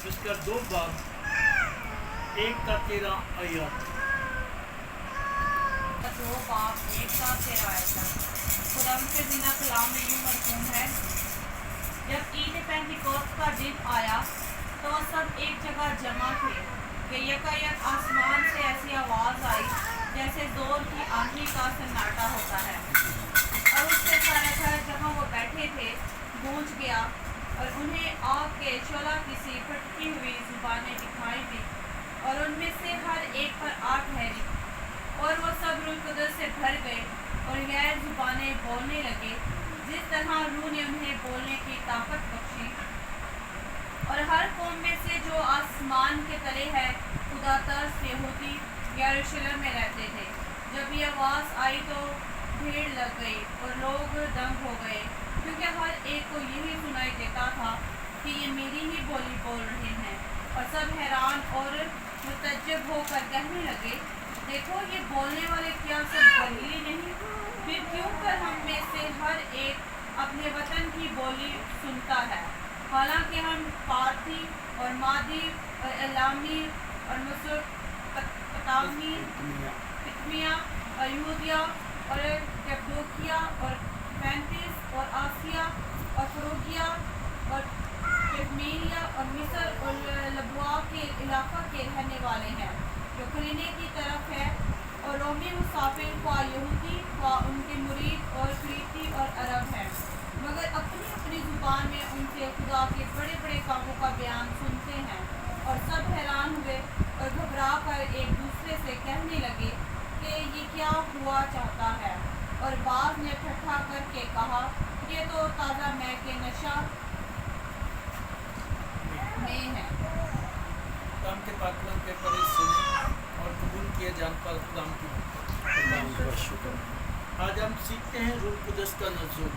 जिसका 2 बाब 1 का 13 आयत। 2 बाब 1 का 13 आयत तक खुदावंद के ज़िंदा कलाम में यूं मरकूम है, जब ईद पेंतिकोस्त का दिन आया तो सब एक जगह जमा थे कि यकायक आसमान से ऐसी आवाज़ आई जैसे जोर की आंधी का सन्नाटा होता है, और उससे सारा घर जहाँ वो बैठे थे गूंज गया, और उन्हें आग के शोला की सी फटकी हुई जुबानें दिखाई दी, और उनमें से हर एक पर आग ठहरी, और वो सब रूह कुदस से भर गए और गैर जुबानें बोलने लगे, जिस तरह रूह ने उन्हें बोलने की ताकत बख्शी। और हर कौम में से जो आसमान के तले है खुदा तरस यहूदी यरूशलेम में रहते थे। जब ये आवाज़ आई तो भीड़ लग गई और लोग दंग हो गए, क्योंकि हर एक को यही सुनाई देता था कि ये मेरी ही बोली बोल रहे हैं। और सब हैरान और मुतज्जब होकर कहने लगे, देखो ये बोलने वाले क्या सब गलीली नहीं? फिर क्यों कर हम में से हर एक अपने वतन की बोली सुनता है? हालांकि हम पार्थी और मादी और एलामी और मेसोपोटामी, पितमिया और यहूदिया और कैप्पडोकिया और पैंतीस और आसिया और फ्रूगिया और पिग्मेलिया और मिस्र और लबुआ के इलाका के रहने वाले हैं, जो करीने की तरफ है, और रोमी मुसाफिर ख्वाह यहूदी ख्वाह उनके मुरीद और क्रीती और अरब हैं, मगर अपनी अपनी ज़ुबान में उनसे खुदा के बड़े बड़े कामों का बयान सुनते हैं। और सब हैरान हुए और घबरा कर एक दूसरे से कहने लगे कि ये क्या हुआ चाहता है। और बाज़ ने ठट्ठा करके कहा, ये तो ताज़ा मै के नशा में है। खुदाम के पाकलाम के परे सुने और कबूल किए जान पर खुदाम की शुक्र। आज हम सीखते हैं रूह कुदस का नज़ूल।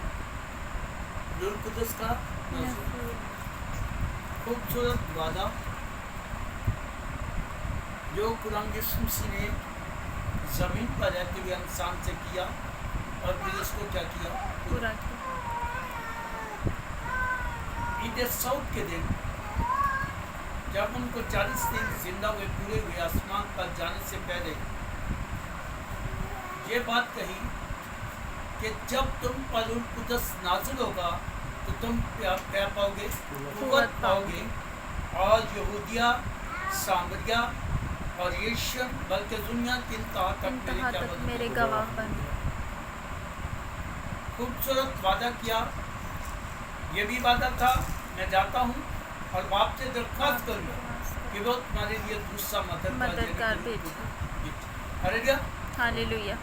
रूह कुदस का नज़ूल खूबसूरत वादा जो खुदाम यीशु मसीह ने ज़मीन पर रहते हुए इंसान से किया, और फिर इसको क्या किया? पूरा किया। ईद सौद के दिन जब उनको 40 दिन जिंदा हुए पूरे हुए आसमान पर जाने से पहले ये बात कही कि जब तुम पर रूह कुदस नाज़िल होगा तो तुम क्या पाओगे? कुव्वत पाओगे, और यहूदिया, सामरिया और यरूशलेम बल्कि दुनिया की इंतहा तक मेरे गवाह बन। खूबसूरत वादा किया। ये भी वादा था, मैं जाता हूँ और आपसे दरख्वास्त करूँगा कि वो तुम्हारे लिए दूसरा मददगार भेजे। Hallelujah, hallelujah.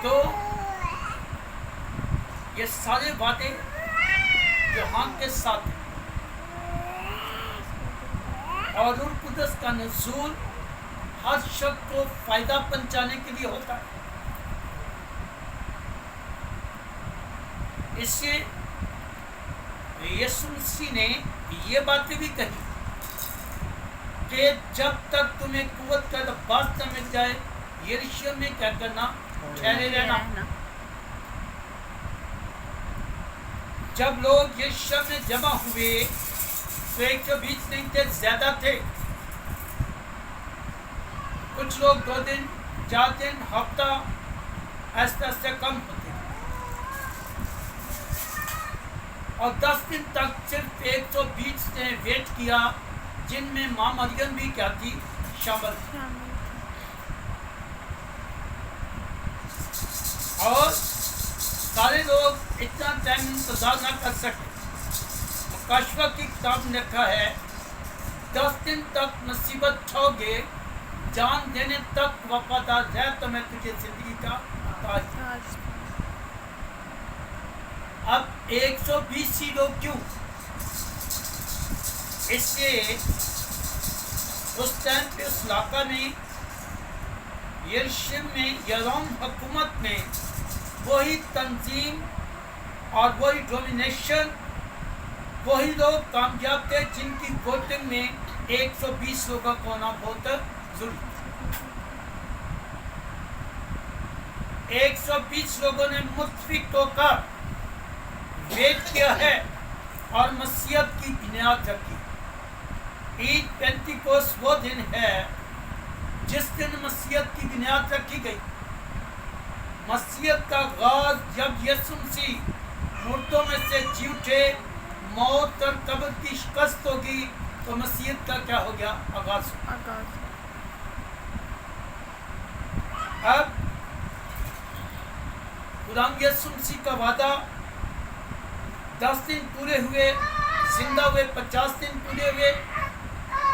तो ये सारे वादे यूहन्ना के साथ हैं, और रूह कुदस का नज़ूल हर शख्स को फायदा पहुंचाने के लिए होता है। इससे यीशु मसीह ने ये बातें भी कही कि जब तक तुम्हें कुव्वत का लिबास न मिल जाए, यरूशलेम में क्या करना? ठहरे रहना। जब लोग यरूशलेम में जमा हुए तो 120 नहीं थे, ज्यादा थे। कुछ लोग 2 दिन, 4 दिन, हफ्ता, ऐसा ऐसा कम होते, और 10 दिन तक सिर्फ 120 ने वेट किया, जिनमें माँ मरियम भी क्या थी? शामिल थी। और सारे लोग इतना टाइम इंतजार ना कर सके। मुकाशवा की किताब में लिखा है, 10 दिन तक मुसीबत छोगे, जान देने तक वफादार रह तो मैं तुझे जिंदगी का ताज। अब 120 ही लोग क्यों? इसलिए उस टाइम पे उस इलाका में, यरूशलेम में, यरोम हुकूमत में वही तंजीम और वही डोमिनेशन, वही लोग कामयाब थे जिनकी वोटिंग में 120 लोगों को होना बहुत जरूरी। 120 लोगों ने मुत्फिक होकर वेट किया है اور مسیحیت کی بنیاد رکھی۔ عید پینتیکوس وہ دن ہے جس دن مسیحیت کی بنیاد رکھی گئی۔ مسیحیت کا آغاز جب یسوع مسیح مردوں میں سے جی اٹھے، موت اور قبر کی شکست ہوگی، تو مسیحیت کا کیا ہو گیا؟ آغاز ہو گیا۔ اب غلام یسوع مسیح کا وعدہ 10 دن پورے ہوئے، زندہ ہوئے 50 دن پورے ہوئے،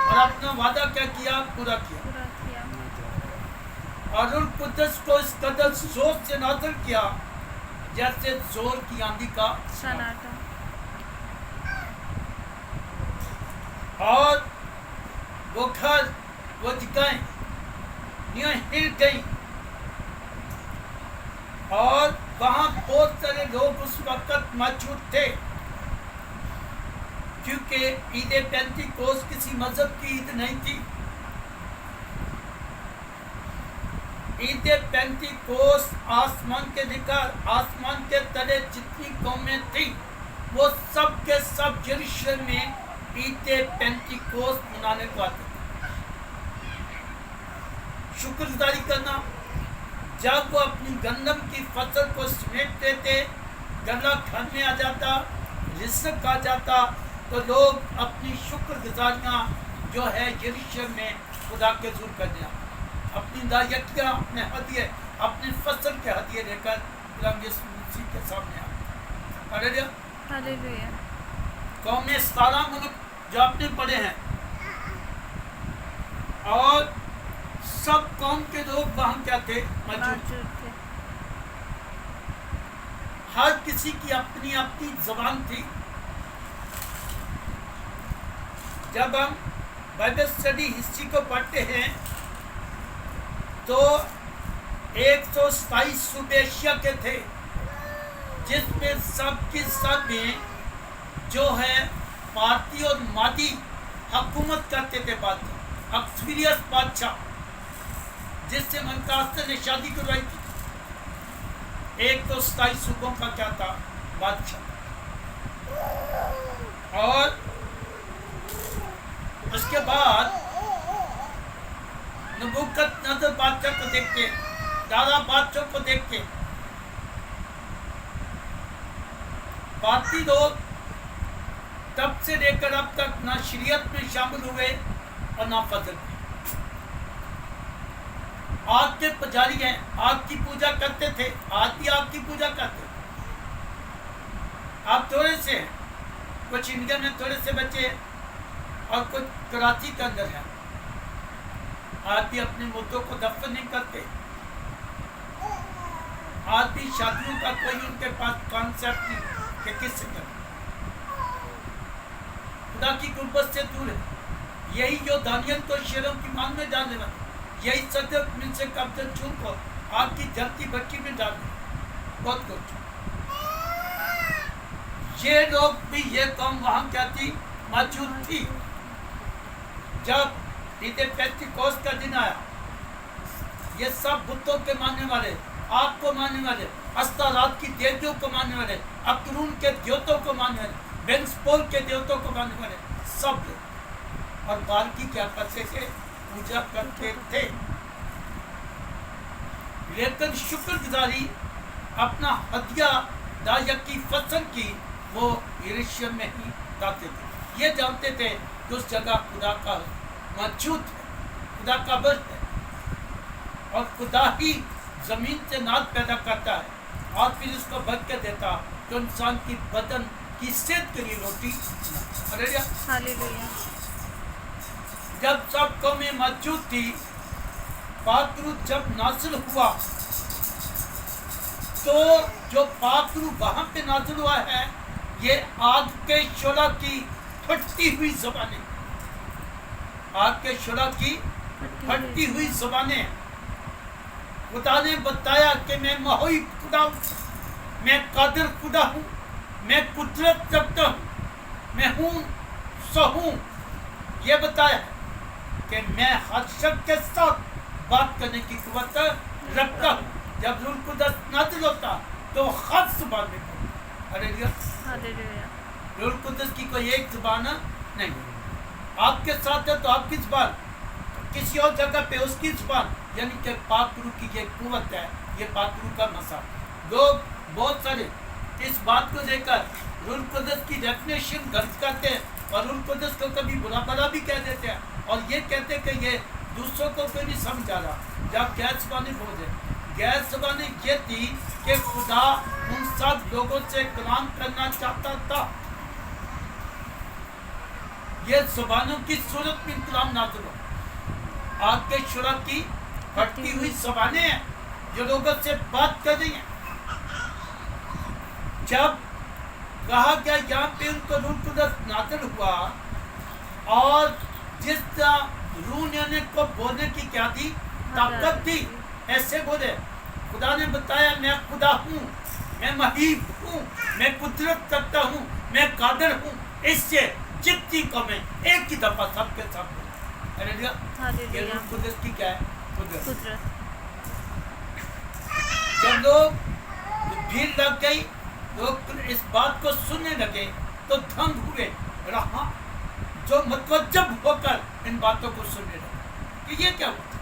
اور اپنا وعدہ کیا کیا؟ پورا کیا۔ اور روح القدس کو اس قدر زور سے نازل کیا جیسے زور کی آندھی کا سناٹا۔ اور وہ گھر، وہ جگہیں یوں ہل گئیں، اور وہاں بہت سارے لوگ اس وقت موجود تھے، کیونکہ عید پینتیکوس کسی مذہب کی عید نہیں تھی۔ عید پینتیکوس آسمان کے آسمان کے تلے جتنی قومیں تھیں وہ سب کے سب یروشلم میں عید پینتیکوس منانے کو آتے تھے۔ شکر گزاری کرنا، جب وہ اپنی گندم کی فصل کو سمیٹتے تھے، گلا گھر میں آ جاتا، رزق آ جاتا، تو لوگ اپنی شکر گزاریاں جو ہے یروشلم میں خدا کے حضور کرنے آتے، اپنی دائیکیاں، اپنے ہدیے، اپنی فصل کے ہدیے لے کر غلام یسوع مسیح کے سامنے آتے۔ ہاللیلویہ۔ ہاللیلویہ۔ قوم 17 ملک جو آپ نے پڑھے ہیں، اور سب قوم کے لوگ وہاں کیا تھے؟ موجود تھے۔ ہر کسی کی اپنی اپنی زبان تھی۔ جب ہم بائبل اسٹڈی ہسٹری کو پڑھتے ہیں تو 127 صوبے ایشیا کے تھے، جس میں سب کی سب میں جو ہے پارٹی اور مادی حکومت کرتے تھے بادشاہ، اکثریت بادشاہ، جس سے منقاصر نے شادی کروائی تھی۔ 127 صوبوں کا کیا تھا؟ بادشاہ۔ اور اس کے بعد نبوکت نظر بادشاہ کو دیکھ کے، دادا بادشاہ کو دیکھ کے باقی لوگ تب سے لے کر اب تک نہ شریعت میں شامل ہوئے اور نہ فضل میں۔ آگ کے پجاری ہیں، آگ کی پوجا کرتے تھے، آج بھی آگ کی پوجا کرتے تھے۔ آپ تھوڑے سے ہیں، کچھ انڈیا میں تھوڑے سے بچے اور کچھ کراچی کے اندر ہیں، آج بھی اپنے مردوں کو دفن نہیں کرتے، آج بھی شادیوں کا کوئی ان کے پاس کانسیپٹ نہیں کہ کس سے کریں، خدا کی قربت سے دور ہے۔ یہی جو دانیل کو شیروں کی مانگ میں ڈالنے والا، یہی صدق من سے قبض چون کو آگ کی جلتی بھٹی میں ڈالنے، بہت کچھ۔ یہ لوگ بھی، یہ قوم وہاں کیا تھی؟ موجود تھی۔ جب عید پینتیکوس کا دن آیا، یہ سب بتوں کے ماننے والے، آگ کو ماننے والے، استارات کی دیوتوں کو ماننے والے، اکرون کے دیوتوں کو ماننے والے، بینسپول کے دیوتوں کو ماننے والے سب لوگ، اور بال کی کیا کرتے تھے؟ پوجا کرتے تھے۔ لیکن شکر گزاری، اپنا ہدیہ دایک کی فصل کی، وہ یروشلم میں ہی لاتے تھے۔ یہ جانتے تھے کہ اس جگہ خدا کا موجود ہے، خدا کا بر ہے، اور خدا ہی زمین سے ناد پیدا کرتا ہے اور پھر اس کو بھر کے دیتا تو انسان کی بدن کی صحت کے لیے روٹی۔ ہاللیلویہ۔ جب سب قومیں موجود تھی، پاک روح جب نازل ہوا تو جو پاک روح وہاں پہ نازل ہوا ہے، یہ آگ کے شعلہ کی پھٹتی ہوئی زبانیں، آگ کے شعلہ کی پھٹتی ہوئی زبانیں۔ خدا نے بتایا کہ میں محیط خدا ہوں، میں قادر خدا ہوں، میں قدرت رکھتا ہوں، میں ہوں سو ہوں۔ یہ بتایا کہ میں ہر شخص کے ساتھ بات کرنے کی قوت رکھتا ہوں۔ جب روح القدس نازل ہوتا تو وہ خاص زبان میں بولتا۔ ہاللیلویہ۔ रूह कुदस की कोई एक जुबान नहीं, आपके साथ है तो आपकी जुबान, किसी और जगह पे उसकी जुबान, यानी कि पाक रूह की ये कुव्वत है, ये पाक रूह का मसा। लोग बहुत सारे इस बात को लेकर रूह कुदस की डेफिनेशन गलत करते हैं और रूह कुदस को कभी बुरा भला भी कह देते हैं और ये कहते हैं कि ये दूसरों को कोई नहीं समझ आ रहा। जब गैर ज़बानी बोले, गैर ज़बानी ये थी कि खुदा उन सब लोगों से कलाम करना चाहता था। ये ज़बानों की सूरत में कलाम नाज़िल हो। आग के शुरा की फटती हुई ज़बानें हैं जो लोगों से बात कर रही हैं। जब कहा गया यहाँ पे उनको रूह कुदस नाज़िल हुआ और जिस रूह ने को बोलने की क्या दी, ताकत दी, ऐसे बोले। खुदा ने बताया मैं खुदा हूँ, मैं महीब हूँ, मैं कुदरत करता हूँ, मैं कादिर हूँ। इससे जितनी कमें एक ही दफा सबके साथ बोले। ये रूह कुदस की क्या है? कुदरत। जब लोग भीड़ लग गई, लोग इस बात को सुनने लगे तो दंग हुए, रहा जो मतवज्जब होकर इन बातों को सुनने लगे कि ये क्या होता है।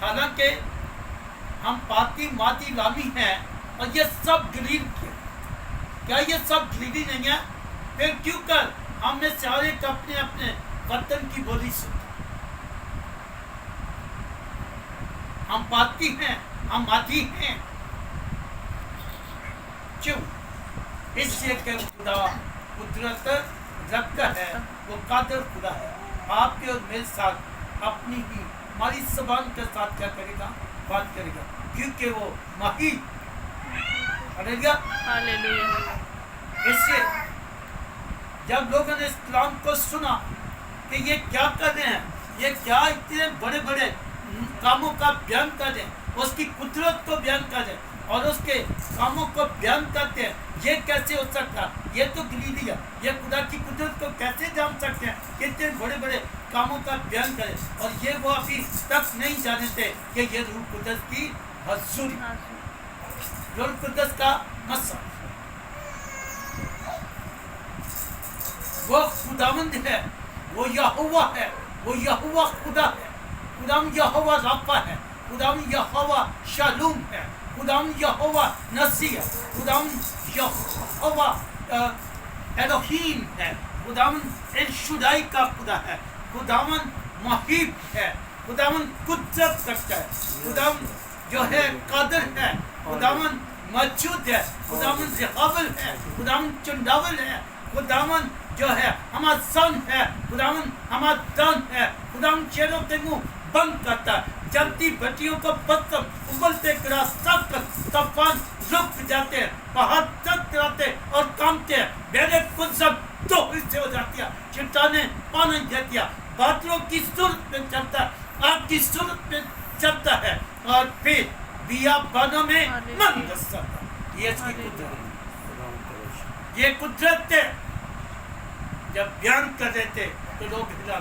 हालांकि हम पाती माती लामी हैं और ये सब गलील किया। क्या ये सब गलीली नहीं है? फिर क्यों कर हम में सारे अपने अपने वतन की बोली सुनते? हम पाती हैं, हम माती हैं, क्यों? इससे कि खुदा कुदरत रब का है, वो कादिर खुदा है। आपके और मेरे साथ अपनी ही हमारी ज़बान के साथ क्या करेगा? बात करेगा, क्योंकि वो माहिर। हालेलुया। इससे जब लोगों ने इस कलाम को सुना कि ये क्या कर रहे हैं, ये क्या इतने बड़े बड़े कामों का बयान कर रहे हैं, उसकी कुदरत को बयान कर रहे हैं और उसके कामों को बयान करते हैं, ये कैसे हो सकता? ये तो गलीली है, ये खुदा की कुदरत को कैसे जान सकते हैं? कितने बड़े बड़े कामों का बयान करें और ये वो अभी तक नहीं जानते कि ये रूह कुदस की हजूरी, रूह कुदस का मसा, वो खुदावंद है, वो यहोवा है, वो यहोवा खुदा है, खुदाम यहोवा राफा है, खुदाम यहोवा शालूम है, खुदाम यहोवा नसी है, खुदाम यहोवा एलोहीम है, खुदाम एल शुदाई का खुदा है, खुदावन महीब है, खुदावन कुदरत करता है, खुदाम जो है कादिर है, खुदावन मौजूद है, खुदावन ज़िहाबल है, खुदावन चंडावल है, खुदावन जो है हमारा सन है, खुदावन हमारा दान है, खुदावन चेहरों के मुंह बंद करता है, जलती भट्टियों को बदतम उबलते गिरा सब तूफान रुक जाते हैं, पहाड़ तक गिराते और कांपते हैं, मेरे खुद सब दो हिस्से हो जाती है, चट्टाने पानी देती है, बादलों की सूरत में चलता है, आग की सूरत में चलता है और फिर बियाबानों में मन दस्ता है। ये इसकी कुदरत, ये कुदरत है। जब बयान कर रहे थे तो लोग हिला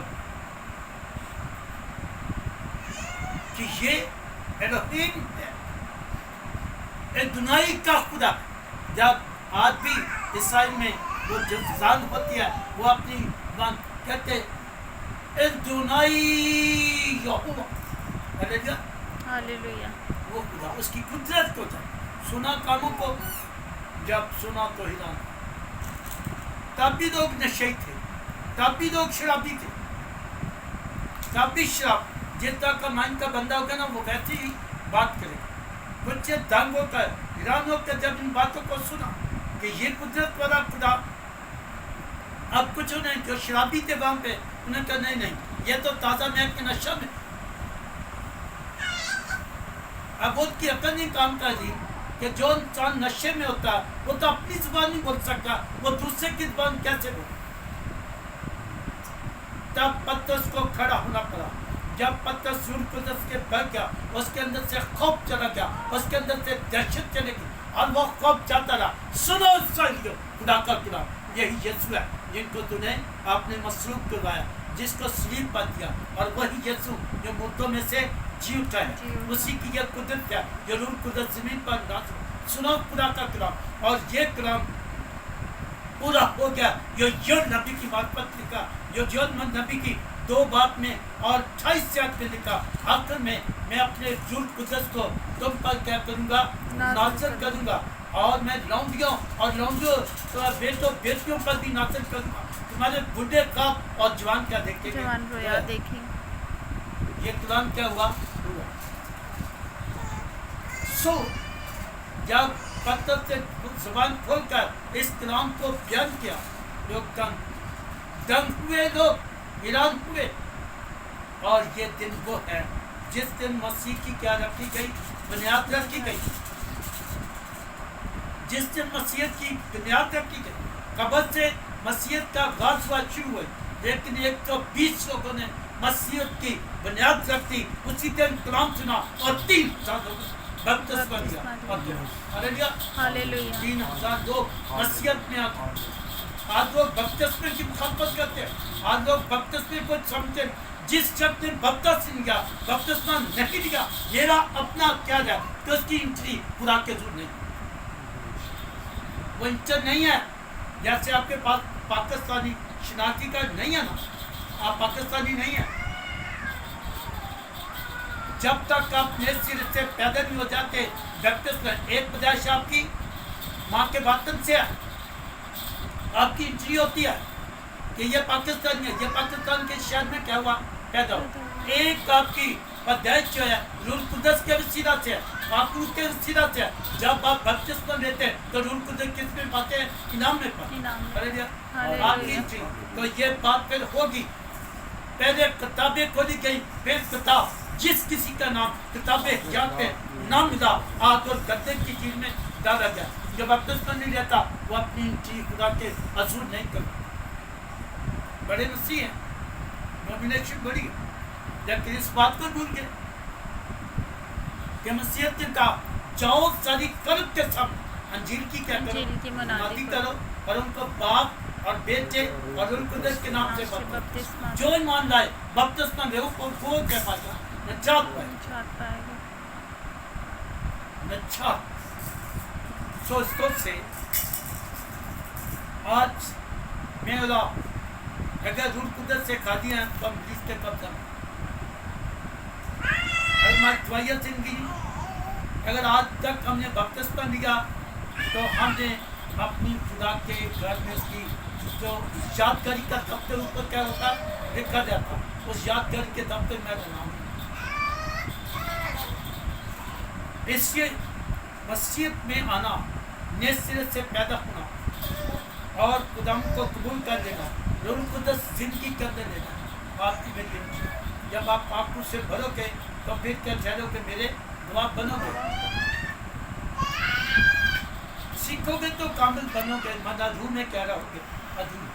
कि ये एलोहीम है, दुनाई का खुदा। जब आज भी इसराइल में वो जब जान होती है, वो अपनी बात कहते दुनाई यहोवा, हालेलुया, वो खुदा, उसकी कुदरत को था। सुना कामों को, जब सुना तो हिला। तब भी लोग नशे थे, तब भी लोग शराबी थे, तब भी शराब, जितना का माइंड का बंदा होगा ना वो वैसे ही बात करेगा। कुछ दंग होकर हैरान होकर जब इन बातों को सुना कि ये कुदरत वाला खुदा। अब कुछ उन्हें जो शराबी थे वहां पे, उन्हें कहा नहीं नहीं, ये तो ताज़ा महक के नशा में। अब उसकी अकल नहीं काम कर रही कि जो इंसान नशे में होता है वो तो अपनी जुबान नहीं बोल सकता, वो दूसरे की जुबान कैसे बोले? तब पतरस को खड़ा होना पड़ा। जब पतरस रूह कुदस के बह गया, उसके अंदर से खौफ चला गया, उसके अंदर से दहशत चलेगी और वो खौफ जाता रहा। सुनो इस्राएलियों, खुदा का कलाम, यही यीशु है जिनको तूने आपने मसरूफ करवाया, जिसको सलीब पर दिया, और वही यीशु जो मुर्दों में से जी उठा है, उसी की यह कुदरत है जो रूह कुदस जमीन पर नाज़िल। सुनो खुदा का कलाम, और ये कलाम पूरा हो गया। ये योन नबी की मार्फत लिखा, ये योन नबी की 2 बात में और 28 आयत में लिखा, आखिर में मैं अपने रूह कुदस को तुम पर क्या करूंगा, नाज़िल करूंगा, और मैं लौंडियों और लौंडियों तो बेटों बेटियों पर भी नाज़िल करूंगा। तुम्हारे बूढ़े का और जवान क्या देखेंगे, जवान रोया देखेंगे। ये कुरान क्या हुआ। सो जब पत्थर से जुबान खोलकर इस कलाम को बयान किया, लोग दंग हुए, लोग हैरान हुए। और ये दिन वो है जिस दिन मसीह की क्या रखी गई, बुनियाद रखी गई, जिस दिन मसीहत की बुनियाद रखी गई। कब्र से मसीहत का आगाज हुआ शुरू हुई, लेकिन 120 लोगों ने मसीहत की बुनियाद रखी, उसी दिन कलाम सुना और 3,000 लोग बपतिस्मा लिया। हालेलुया। 3,000 लोग मसीहत में आ गए। आज लोग बपतिस्मे की मुखालफत करते हैं, आज लोग बपतिस्मे को समझते हैं। जिस शख्स ने बपतिस्मा नहीं लिया, मेरा अपना क्या है तो उसकी एंट्री खुदा के जुड़ नहीं, वो इंटर नहीं है। जैसे आपके पास पाकिस्तानी शनाख्ती कार्ड नहीं है ना, आप पाकिस्तानी नहीं है। जब तक आप नए सिरे से पैदा नहीं हो जाते, बपतिस्मा एक पैदाइश आपकी माँ के बातन से है, आपकी एंट्री होती है कि ये पाकिस्तानी है, ये पाकिस्तान के शहर में क्या हुआ, पैदा हुआ। एक आपकी पैदाइश जो है रूह कुदस के वसीला से है, पाकरूह के वसीला से है। जब आप बपतिस्मा लेते हैं तो रूह कुदस किस में पाते हैं, इनाम में पाते हैं। आपकी एंट्री तो ये बात फिर होगी। पहले किताबें खोली गई, फिर किताब जिस किसी का नाम किताबें जाते नाम मिला, आग और गद्दे की चीज में डाला गया। जब बपतिस्मा नहीं लेता वो अपनी एंट्री खुदा के हजूर नहीं करता। बड़े मसीह हैं, नॉमिनेशन बड़ी है, लेकिन इस बात को भूल गए कि मसीहत ने कहा जाओ सारी कर्म के सामने अंजीर की क्या करो, मनादी करो और उनको बाप और बेटे और रूह कुदस के नाम से बपतिस्मा। जो ईमान लाए बपतिस्मा में वो क्या पाएगा, नजात पाएगा। नजात। सो इसको से आज मेरा अगर रूह कुदस से खा दिया तो हम जिसके कब्जा में, अगर हमारी दवाइयाँ जिंदगी, अगर आज तक हमने बपतिस्मा लिया तो हमने अपनी खुदा के घर में उसकी जो यादगारी का दफ्तर ऊपर क्या होता लिखा जाता, उस यादगारी के दफ्तर में बनाऊँ। इसलिए मसीहत में आना, नए सिरे से पैदा होना और खुदा को कबूल कर लेना, रूह कुदस जिंदगी करने देना आपकी मेरी। जब आप पाकू से भरोगे तो फिर क्या ठहरोगे, मेरे गवाह बनोगे। सीखोगे तो कामिल बनोगे, मना रूह में क्या रहोगे, अधूरे।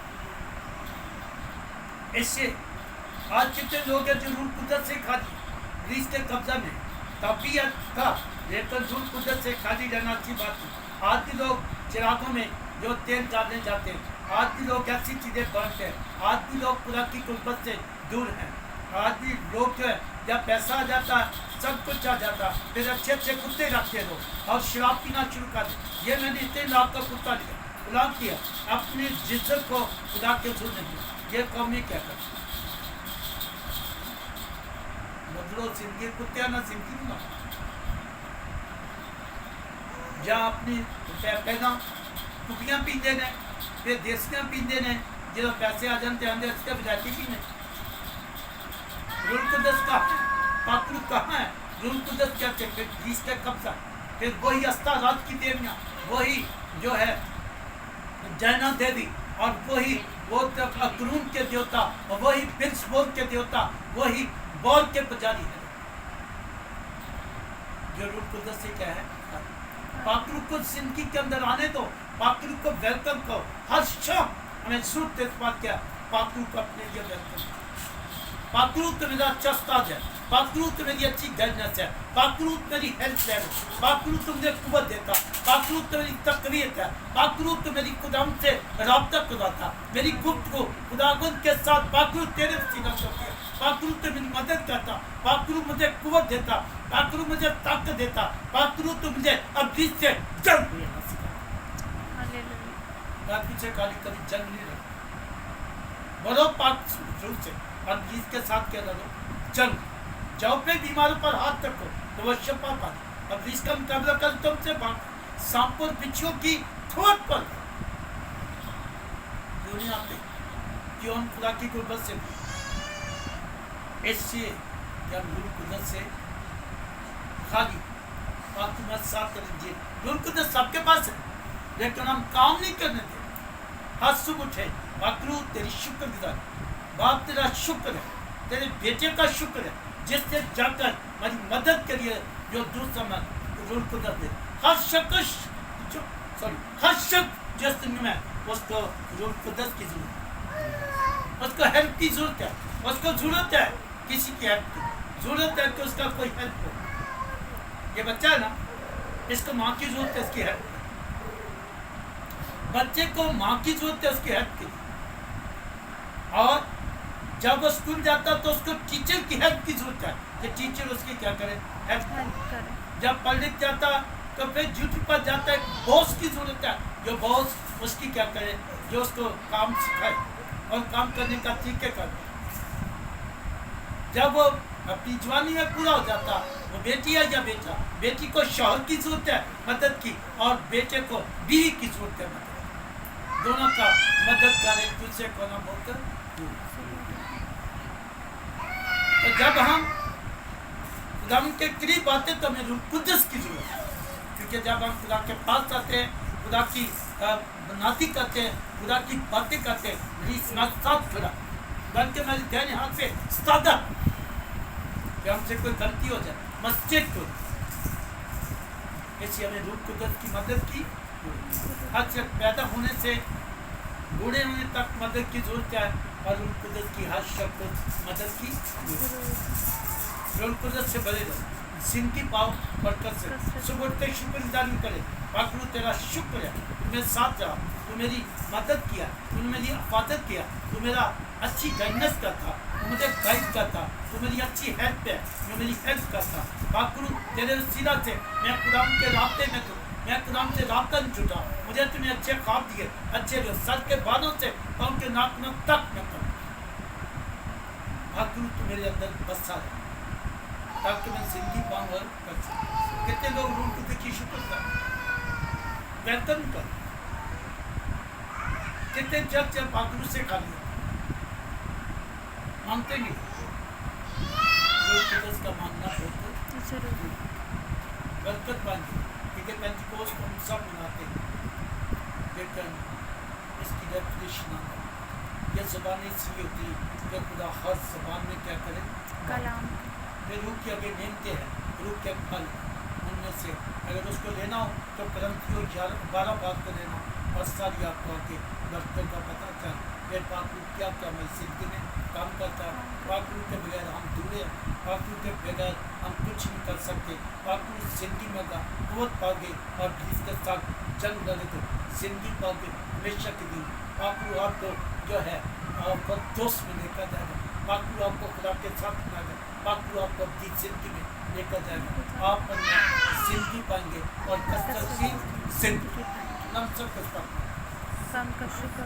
इससे आज कितने लोग हैं जो रूह कुदस से खाली ग्रीस के कब्जा में तबीयत का, लेकिन रूह कुदस से खाली रहना अच्छी बात है। आज भी लोग चिरागों में जो तेल डालने जाते हैं, आज भी लोग ऐसी चीज़ें बांटते हैं, आज भी लोग खुदा की कुर्बत से दूर हैं। आज भी लोग जो है जब पैसा आ जाता है, सब कुछ आ जाता, फिर अच्छे अच्छे कुत्ते रखते हैं लोग और शराब पीना शुरू कर दें। ये मैंने इतने लाख का कुत्ता लिया, गुलाम किया, अपनी जिज्जत को खुदा के छू नहीं दिया। ये कौमी क्या कर बदलो जिंदगी कुत्ते ना जिंदगी ना या अपनी पहला कुपियाँ पीते ने, फिर देसियाँ पीते ने, जो पैसे आ जाते हैं उसके बजाती पीने। रूह कुदस का पाकरूह कहाँ है, रूह कुदस क्या चाहिए, जिसका कब्जा, फिर वही अस्तारात की देवियाँ, वही जो है जैना देवी और वही वो अक्रून के देवता और वही बिल्सबोल के देवता, वही बॉल के पुजारी है। जो रूह कुदस से क्या है, पाकरूह को जिंदगी के अंदर आने दो, पाकरूह को वेलकम करो। हर शाम हमें शुद्ध इस्तेमाल किया, पाकरूह को अपने लिए वेलकम। पाकरूह तो मेरा अच्छा उस्ताद है, पाकरूह तो मेरी अच्छी गाइडेंस है, पाकरूह मेरी हेल्प है, पाकरूह तो मुझे कुव्वत देता, पाकरूह तो मेरी तकवीत है, पाकरूह तो मेरी खुदाम से राब्ता करवाता, मेरी गुफ्तगू खुदावंद के साथ पाकरूह तेरे वसीला से होती है। पाकरूह तो मेरी मदद करता, पाकरूह मुझे कुव्वत देता, पाकरूह मुझे ताकत देता, पाकरूह तो मुझे अब से जंग लेना सिखाता। मैं पीछे खाली कभी जंग नहीं लड़ा। बढ़ो पाक शुरू से और इब्लीस के साथ क्या लड़ो, जंग। जाओ पे बीमारों पर हाथ रखो तो वह शफा पाए। अब इसका मुकाबला कर तुमसे भाग, सांप और बिच्छुओं की ठोट पर दुनिया पे क्यों खुदा की गुर्बत से ऐसे क्या नूर कुदरत से खाली और तुम्हें साथ कर दीजिए। नूर कुदरत सबके पास है लेकिन हम काम नहीं करने दे। हाथ सुबह उठे, बाकरू तेरी शुक्रगुजार, बाप तेरा शुक्र है, तेरे बेटे का शुक्र है जिससे जाकर हमारी मदद करिए जो दूसरा मैं नूर कुदरत दे। हर शख्स जिस दुनिया में उसको नूर कुदरत की जरूरत है, उसको हेल्प की जरूरत है, उसको जरूरत है किसी की हेल्प की जरूरत है कि उसका कोई हेल्प हो। ये बच्चा है ना, इसको माँ की जरूरत है इसकी हेल्प। बच्चे को माँ की जरूरत है उसकी हेल्प की। और जब वो स्कूल जाता तो उसको टीचर की हेल्प की जरूरत है कि टीचर उसकी क्या करे, हेल्प करे। जब पढ़ लिख जाता तो फिर ड्यूटी पर जाता है, बॉस की जरूरत है जो बॉस उसकी क्या करे, जो उसको काम सिखाए और काम करने का तरीके कर। जब वो अपनी जवानी में पूरा हो जाता, वो बेटी है या बेटा, बेटी को शौहर की जरूरत है मदद की और बेटे को बीवी की जरूरत है मदद। दोनों का मदद करे दूसरे को ना बोलकर। तो जब हम खुदा के करीब आते तो हमें रूह कुद्दस की जरूरत है, क्योंकि जब हम खुदा के पास आते हैं, खुदा की बनाती करते हैं, खुदा की बातें करते हैं, साथ खड़ा बल्कि मेरे ध्यान हाथ पे सादा कि हमसे कोई गलती हो जाए मस्जिद को, इसलिए हमें रूह कुद्दस की मदद की। हर से पैदा होने से बूढ़े होने तक मदद की जरूरत है और रूह कुद्दस की हर शख्स को मदद की रूह कुद्दस से बड़े रहो, जिंदगी पाओ बरकत से। सुबह उठते शुक्रगुजारी करे, पाकरू तेरा शुक्र है, तू मेरे साथ रहा, तू मेरी मदद किया, तूने मेरी हिफाजत किया, तू मेरा अच्छी गाइडेंस करता, तू मुझे गाइड करता, तू मेरी अच्छी हेल्प है, जो मेरी हेल्प करता। पाकरू तेरे वसीला से मैं खुदा के रास्ते में, मैं खुदा से रास्ता नहीं छूटा, मुझे तूने अच्छे ख्वाब दिए, अच्छे सर के बालों से पाँव के नाखूनों तक मैं कर। पाकरू तू मेरे अंदर बसा है ताकि मैं जिंदगी पाऊँ और कर सकूँ। कितने लोग रूह कुद्दस की शुक्र कर बेहतर कर, कितने जब पाकरू से खा लिया मांगते नहीं। रूह कुद्दस का मांगना बहुत बरकत मांगे, क्योंकि पेंटिकोस्ट हम सब मनाते हैं लेकिन इसकी डेफिनेशन आता यह ज़बान इसलिए होती है कि खुदा हर ज़बान में क्या करे कलाम। रूह की अगर नियमतें हैं, रूह के फल, उनमें से अगर उसको लेना हो तो करंथियों 12 बात को लेना और सारी आपको आगे बर्तन का पता चल फिर पाकरू क्या क्या मैं जिंदगी में काम करता है। पाकरू के बगैर हम दूर हैं, पाकरू के बगैर हम कुछ नहीं कर सकते। पाकरू जिंदगी में का बहुत पागे और जिसके साथ जंग लड़े तो जिंदगी पागे हमेशा के दिन। पाकरू आपको जो है आपको दोस्त में लेकर जाएगा, पाकरू आपको खुदा के साथ बनाएगा, पाकरू आपको अपनी जिंदगी में लेकर जाएगा। आप जिंदगी पाएंगे और कसरत की जिंदगी। नम सब कुछ का शुक्र।